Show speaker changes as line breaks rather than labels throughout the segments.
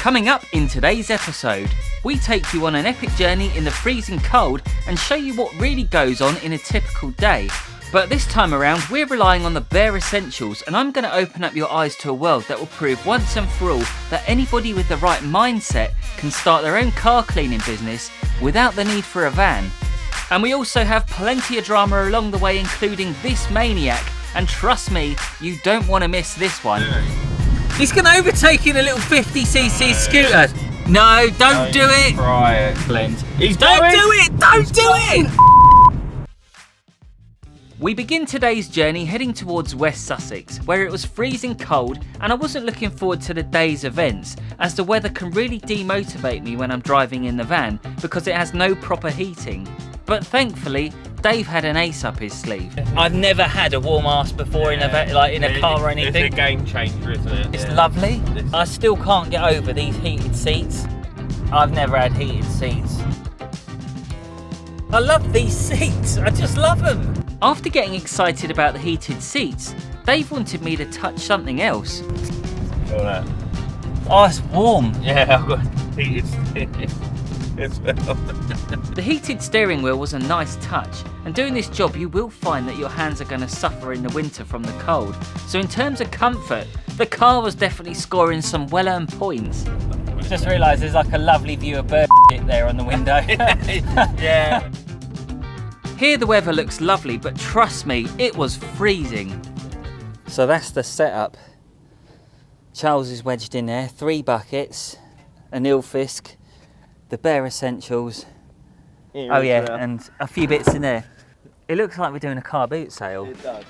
Coming up in today's episode, we take you on an epic journey in the freezing cold and show you what really goes on in a typical day. But this time around, we're relying on the bare essentials, and I'm going to open up your eyes to a world that will prove once and for all that anybody with the right mindset can start their own car cleaning business without the need for a van. And we also have plenty of drama along the way, including this maniac, and trust me, you don't want to miss this one. He's going to overtake in a little 50cc scooter. No, don't do it.
Try it, Clint.
Don't do it! Don't do it! We begin today's journey heading towards West Sussex, where it was freezing cold and I wasn't looking forward to the day's events, as the weather can really demotivate me when I'm driving in the van because it has no proper heating. But thankfully, Dave had an ace up his sleeve. I've never had a warm ass before in a car or anything.
It's a game changer, isn't it?
It's lovely. I still can't get over these heated seats. I've never had heated seats. I love these seats, I just love them. After getting excited about the heated seats, Dave wanted me to touch something else.
Feel that?
Oh, it's warm.
Yeah, I've got heated seats.
The heated steering wheel was a nice touch, and doing this job you will find that your hands are going to suffer in the winter from the cold. So in terms of comfort, the car was definitely scoring some well-earned points. Just realised there's like a lovely view of bird shit there on the window.
Yeah.
Here the weather looks lovely, but trust me, it was freezing. So that's the setup. Charles is wedged in there, 3 buckets, an Ilfisk, the bare essentials. Oh yeah, and a few bits in there. It looks like we're doing a car boot sale.
It does.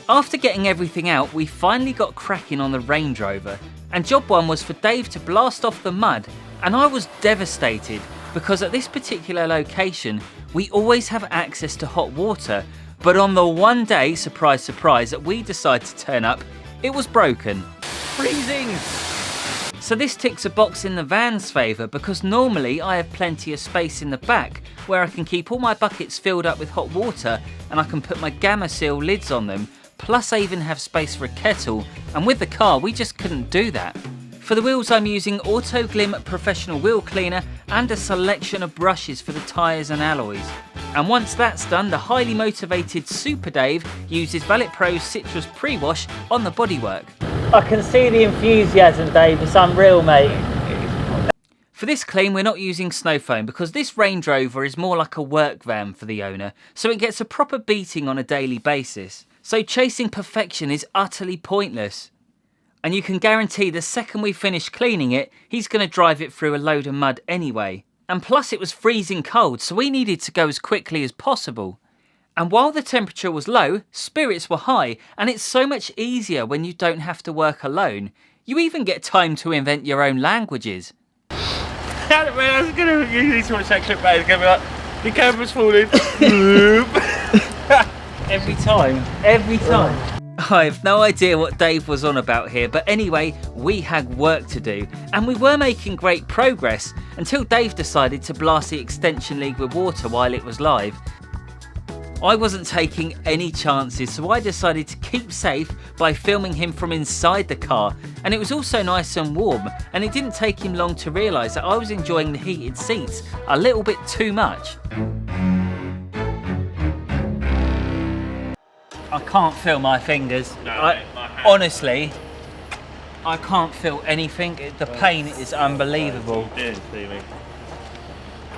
After getting everything out, we finally got cracking on the Range Rover, and job 1 was for Dave to blast off the mud, and I was devastated because at this particular location we always have access to hot water, but on the one day, surprise surprise, that we decided to turn up, it was broken. Freezing! So this ticks a box in the van's favour because normally I have plenty of space in the back where I can keep all my buckets filled up with hot water and I can put my Gamma Seal lids on them, plus I even have space for a kettle, and with the car we just couldn't do that. For the wheels I'm using Auto Glim Professional Wheel Cleaner and a selection of brushes for the tyres and alloys. And once that's done, the highly motivated Super Dave uses Valet Pro's Citrus Pre-Wash on the bodywork. I can see the enthusiasm, Dave, it's unreal, mate. For this clean we're not using snow foam because this Range Rover is more like a work van for the owner, so it gets a proper beating on a daily basis. So chasing perfection is utterly pointless. And you can guarantee the second we finish cleaning it, he's going to drive it through a load of mud anyway. And plus it was freezing cold, so we needed to go as quickly as possible. And while the temperature was low, spirits were high, and it's so much easier when you don't have to work alone. You even get time to invent your own languages.
I was going to use this watch that clip back. It's going to be like, the camera's falling.
Every time. I have no idea what Dave was on about here, but anyway, we had work to do, and we were making great progress until Dave decided to blast the extension lead with water while it was live. I wasn't taking any chances, so I decided to keep safe by filming him from inside the car, and it was also nice and warm, and it didn't take him long to realise that I was enjoying the heated seats a little bit too much. I can't feel my fingers.
No,
honestly, I can't feel anything. The pain is unbelievable.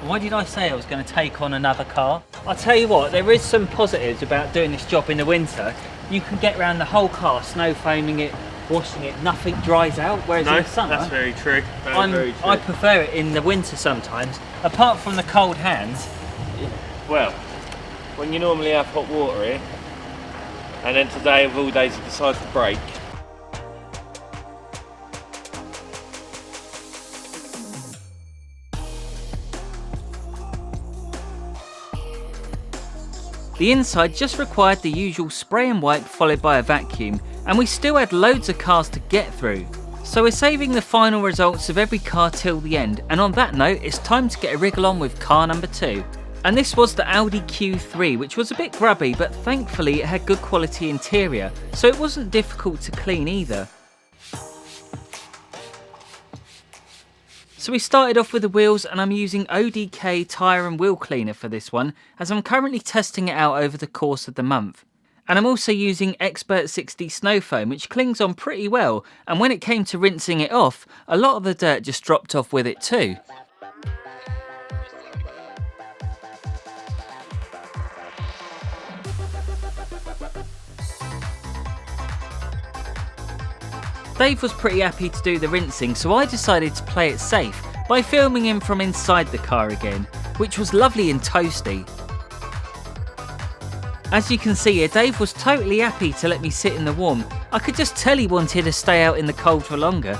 Why did I say I was going to take on another car? I'll tell you what, there is some positives about doing this job in the winter. You can get around the whole car, snow foaming it, washing it, nothing dries out, whereas in the summer...
that's very true. Very true.
I prefer it in the winter sometimes, apart from the cold hands.
Well, when you normally have hot water here, and then today of all days you decide to brake.
The inside just required the usual spray and wipe followed by a vacuum, and we still had loads of cars to get through. So we're saving the final results of every car till the end, and on that note it's time to get a wriggle on with car number 2. And this was the Audi Q3, which was a bit grubby, but thankfully it had good quality interior, so it wasn't difficult to clean either. So we started off with the wheels, and I'm using Audi Q3 tyre and wheel cleaner for this one, as I'm currently testing it out over the course of the month. And I'm also using Expert 60 snow foam, which clings on pretty well, and when it came to rinsing it off, a lot of the dirt just dropped off with it too. Dave was pretty happy to do the rinsing, so I decided to play it safe by filming him from inside the car again, which was lovely and toasty. As you can see here, Dave was totally happy to let me sit in the warm. I could just tell he wanted to stay out in the cold for longer.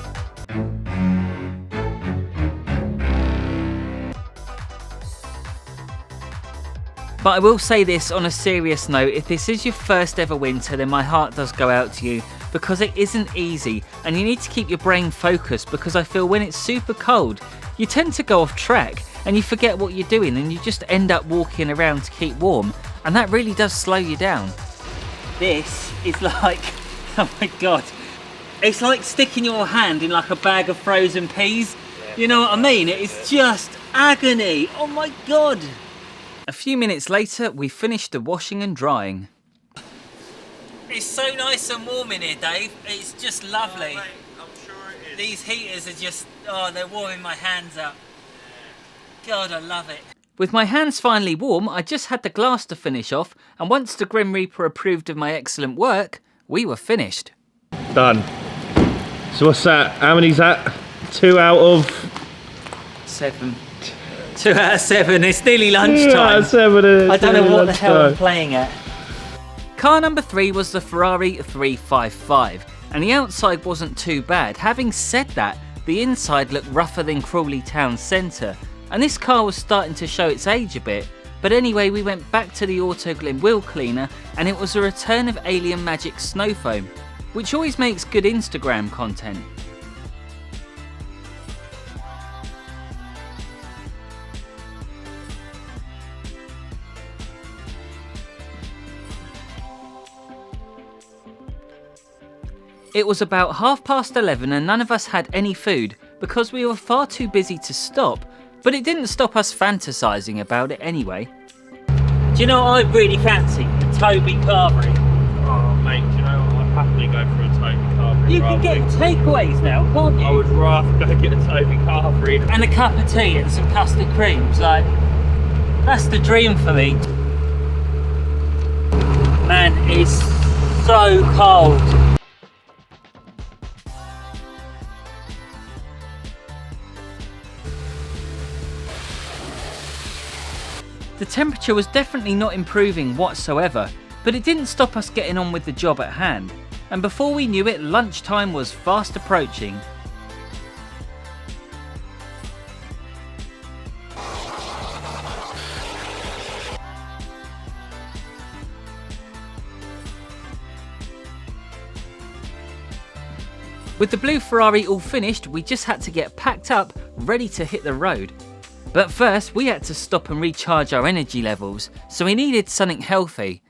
But I will say this on a serious note, if this is your first ever winter, then my heart does go out to you, because it isn't easy and you need to keep your brain focused, because I feel when it's super cold, you tend to go off track and you forget what you're doing and you just end up walking around to keep warm, and that really does slow you down. This is like, oh my god, it's like sticking your hand in like a bag of frozen peas. You know what I mean? It's just agony. Oh my god. A few minutes later, we finished the washing and drying. It's so nice and warm in here, Dave. It's just lovely.
Oh, mate, I'm sure it is.
These heaters are just, oh, they're warming my hands up. God, I love it. With my hands finally warm, I just had the glass to finish off, and once the Grim Reaper approved of my excellent work, we were finished.
Done. So what's that? How many's that? 2 out of
7. 2 out of 7. It's nearly lunchtime.
2 out of 7.
I don't know what the hell I'm playing at. Car number 3 was the Ferrari 355, and the outside wasn't too bad. Having said that, the inside looked rougher than Crawley town centre, and this car was starting to show its age a bit. But anyway, we went back to the Autoglym wheel cleaner, and it was a return of Alien Magic snow foam, which always makes good Instagram content. It was about 11:30 and none of us had any food because we were far too busy to stop, but it didn't stop us fantasising about it anyway. Do you know what I really fancy? A Toby Carvery.
Oh mate, do you know what? I'd happily go for a Toby Carvery.
You can get takeaways now, can't you?
I would rather go get a Toby Carvery.
And a cup of tea and some custard creams, like, that's the dream for me. Man, it's so cold. The temperature was definitely not improving whatsoever, but it didn't stop us getting on with the job at hand, and before we knew it, lunchtime was fast approaching. With the blue Ferrari all finished, we just had to get packed up, ready to hit the road. But first, we had to stop and recharge our energy levels, so we needed something healthy.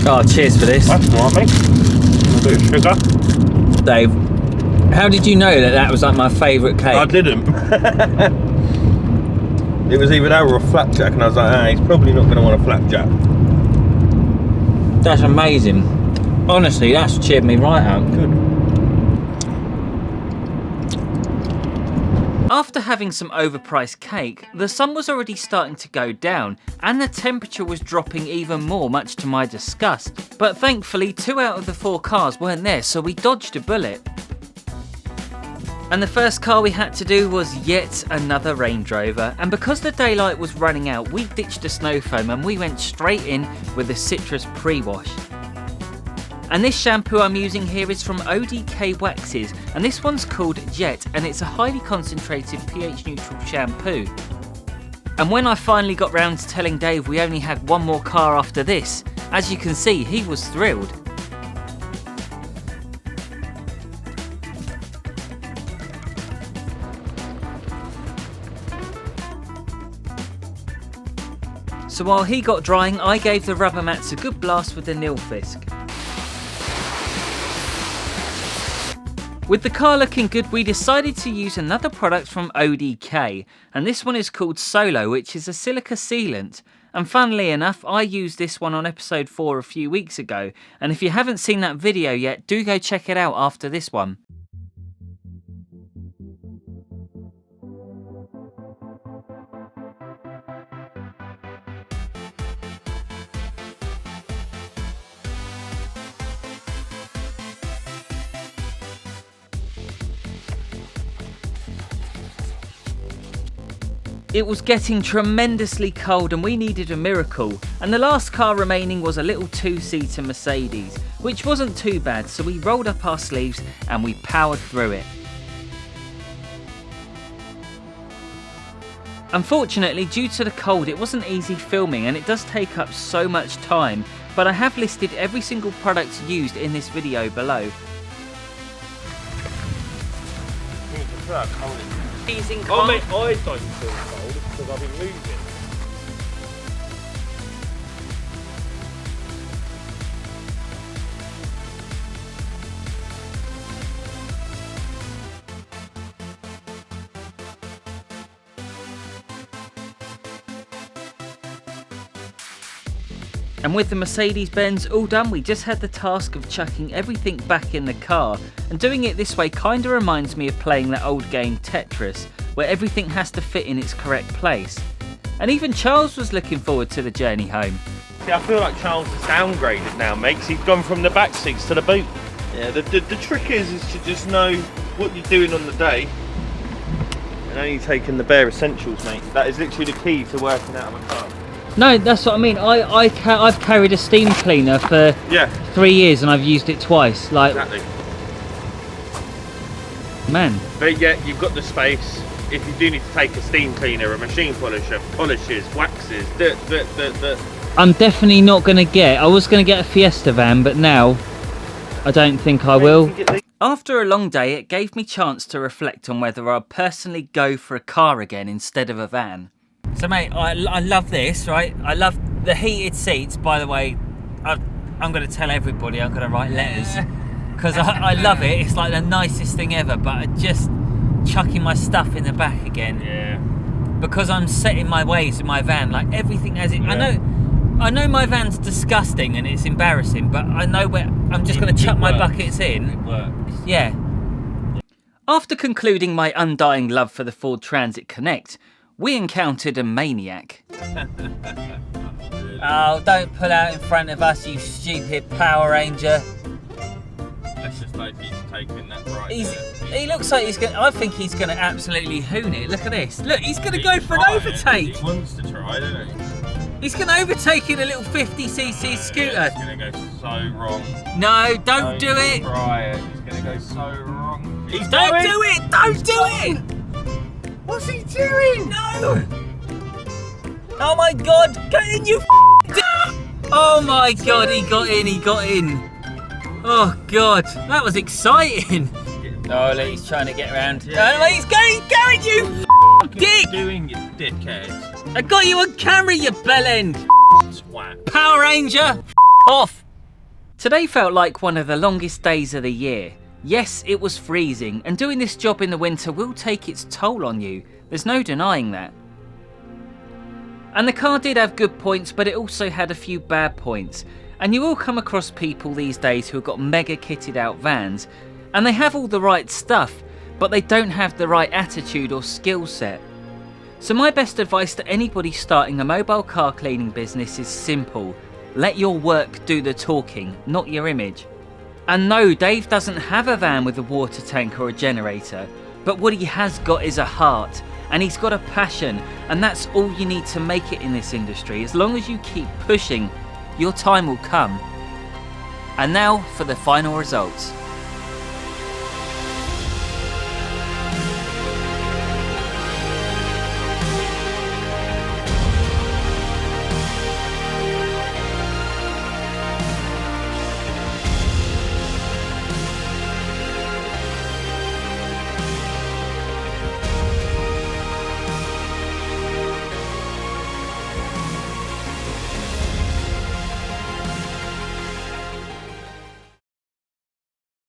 Oh, cheers for this.
That's all right, mate. A bit of sugar.
Dave, how did you know that that was like my favourite cake?
I didn't. It was either that or a flapjack, and I was like, he's probably not going to want a flapjack.
That's amazing. Honestly, that's cheered me right out.
Good.
After having some overpriced cake, the sun was already starting to go down and the temperature was dropping even more, much to my disgust. But thankfully 2 out of the 4 cars weren't there, so we dodged a bullet. And the first car we had to do was yet another Range Rover, and because the daylight was running out, we ditched the snow foam and we went straight in with the citrus pre-wash. And this shampoo I'm using here is from Audi K Waxes, and this one's called Jet, and it's a highly concentrated pH neutral shampoo. And when I finally got round to telling Dave we only had one more car after this, as you can see, he was thrilled. So while he got drying, I gave the rubber mats a good blast with the Nilfisk. With the car looking good, we decided to use another product from Audi Q3, and this one is called Solo, which is a silica sealant. And funnily enough, I used this one on episode 4 a few weeks ago, and if you haven't seen that video yet, do go check it out after this one. It was getting tremendously cold and we needed a miracle, and the last car remaining was a little two-seater Mercedes, which wasn't too bad, so we rolled up our sleeves and we powered through it. Unfortunately, due to the cold, it wasn't easy filming and it does take up so much time, but I have listed every single product used in this video below. Freezing cold.
I don't feel cold because I've been moving.
And with the Mercedes-Benz all done, we just had the task of chucking everything back in the car, and doing it this way kinda reminds me of playing that old game Tetris, where everything has to fit in its correct place. And even Charles was looking forward to the journey home.
See, I feel like Charles has downgraded now, mate, 'cause he's gone from the back seats to the boot. Yeah, the trick is to just know what you're doing on the day and only taking the bare essentials, mate. That is literally the key to working out of a car.
No, that's what I mean. I've carried a steam cleaner for 3 years and I've used it twice. Like,
exactly.
Man.
But yeah, you've got the space. If you do need to take a steam cleaner, a machine polisher, polishes, waxes,
I'm definitely not going to get... I was going to get a Fiesta van, but now I don't think I will. After a long day, it gave me chance to reflect on whether I'd personally go for a car again instead of a van. So mate, I love this, right? I love the heated seats. By the way, I'm going to tell everybody, I'm going to write letters. Because I love it, it's like the nicest thing ever, but I just chucking my stuff in the back again.
Yeah.
Because I'm set in my ways in my van, like everything has it. Yeah. I know my van's disgusting and it's embarrassing, but I know where I'm just going to chuck my buckets in.
It works.
Yeah. After concluding my undying love for the Ford Transit Connect, we encountered a maniac. Oh, don't pull out in front of us, you stupid Power Ranger.
Let's just hope he's taking that right.
He looks like he's going to... I think he's going to absolutely hoon it. Look at this. Look, he's going to go for an overtake.
He wants to try, doesn't he?
He's going to overtake in a little 50cc scooter.
He's going to go so wrong.
No, don't do it.
Try it. He's going to go so wrong.
Don't do it. Don't do it.
What's he doing?
No. Oh my God. Get in, you Oh my God, he got in. He got in. Oh God, that was exciting. Oh, look, he's trying to get around.
Yeah.
Oh, he's going, you dick!
Doing, you dickhead.
I got you on camera, you bellend.
Swat.
Power Ranger, off. Today felt like one of the longest days of the year. Yes, it was freezing, and doing this job in the winter will take its toll on you. There's no denying that. And the car did have good points, but it also had a few bad points. And you will come across people these days who have got mega kitted out vans, and they have all the right stuff, but they don't have the right attitude or skill set. So my best advice to anybody starting a mobile car cleaning business is simple. Let your work do the talking, not your image. And no, Dave doesn't have a van with a water tank or a generator, but what he has got is a heart, and he's got a passion, and that's all you need to make it in this industry. As long as you keep pushing, your time will come. And now for the final results.